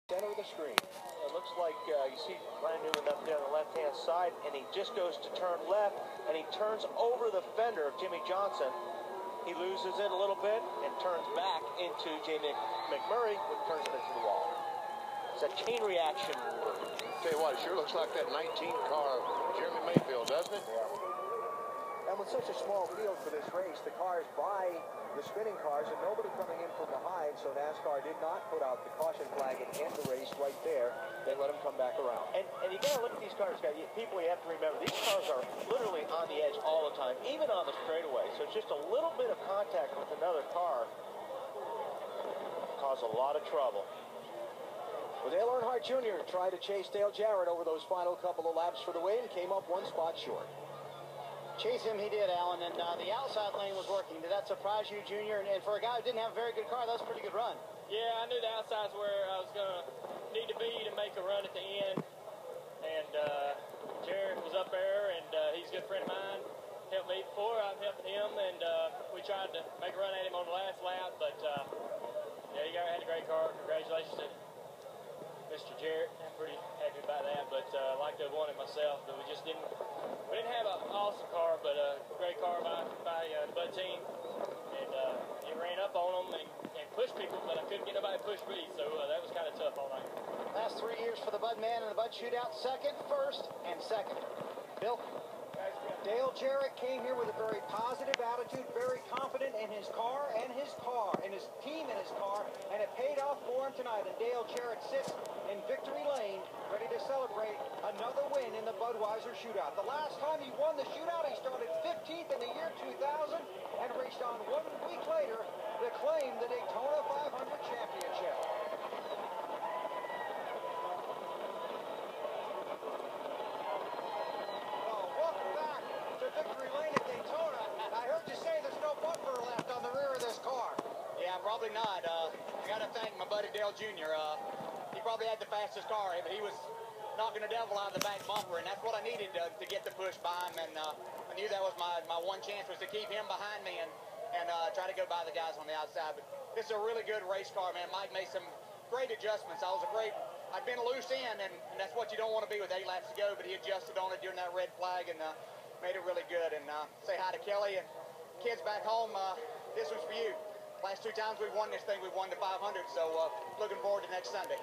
Center of the screen. It looks like you see Ryan Newman up there on the left-hand side, and he just goes to turn left, and he turns over the fender of Jimmie Johnson. He loses it a little bit and turns back into Jamie McMurray, who turns it into the wall. It's a chain reaction. Tell you what, it sure looks like that 19 car Jeremy Mayfield, doesn't it? Yeah. And with such a small field for this race, the cars by the spinning cars and nobody coming in from behind, so NASCAR did not put out the caution flag and end the race right there. They let them come back around. And you got to look at these cars, guys. People, you have to remember, these cars are literally on the edge all the time, even on the straightaway. So just a little bit of contact with another car cause a lot of trouble. Well, Dale Earnhardt Jr. tried to chase Dale Jarrett over those final couple of laps for the win, came up one spot short. Chase him, he did, Alan, and the outside lane was working. Did that surprise you, Junior? And for a guy who didn't have a very good car, that was a pretty good run. Yeah, I knew the outside's where I was going to need to be to make a run at the end. And Jared was up there, and he's a good friend of mine. Helped me before, I've helped him, and we tried to make a run at him on the last lap. But, yeah, you had a great car. Congratulations to Mr. Jarrett. I'm pretty happy about that, but I'd like to have won it myself, but we didn't have an awesome car, but a great car by the Bud team, and it ran up on them and pushed people, but I couldn't get nobody to push me, so that was kind of tough all night. Last 3 years for the Bud man in the Bud shootout, second, first, and second. Bill? Dale Jarrett came here with a very positive attitude, very confident in his car and his team and his car, and it paid off for him tonight. And Dale Jarrett sits in victory lane, ready to celebrate another win in the Budweiser shootout. The last time he won the shootout, he started 15th in the year 2000 and raced on 1 week later to claim the Daytona 500 championship. Victory lane at Daytona. I heard you say there's no bumper left on the rear of this car. Yeah, probably not. I got to thank my buddy Dale Jr. He probably had the fastest car, but he was knocking the devil out of the back bumper, and that's what I needed to get the push by him. And I knew that was my one chance was to keep him behind me and try to go by the guys on the outside. But this is a really good race car, man. Mike made some great adjustments. I'd been a loose end, and that's what you don't want to be with 8 laps to go, but he adjusted on it during that red flag and made it really good. And say hi to Kelly and kids back home. This one's for you. Last 2 times we've won this thing, we've won the 500, so looking forward to next Sunday.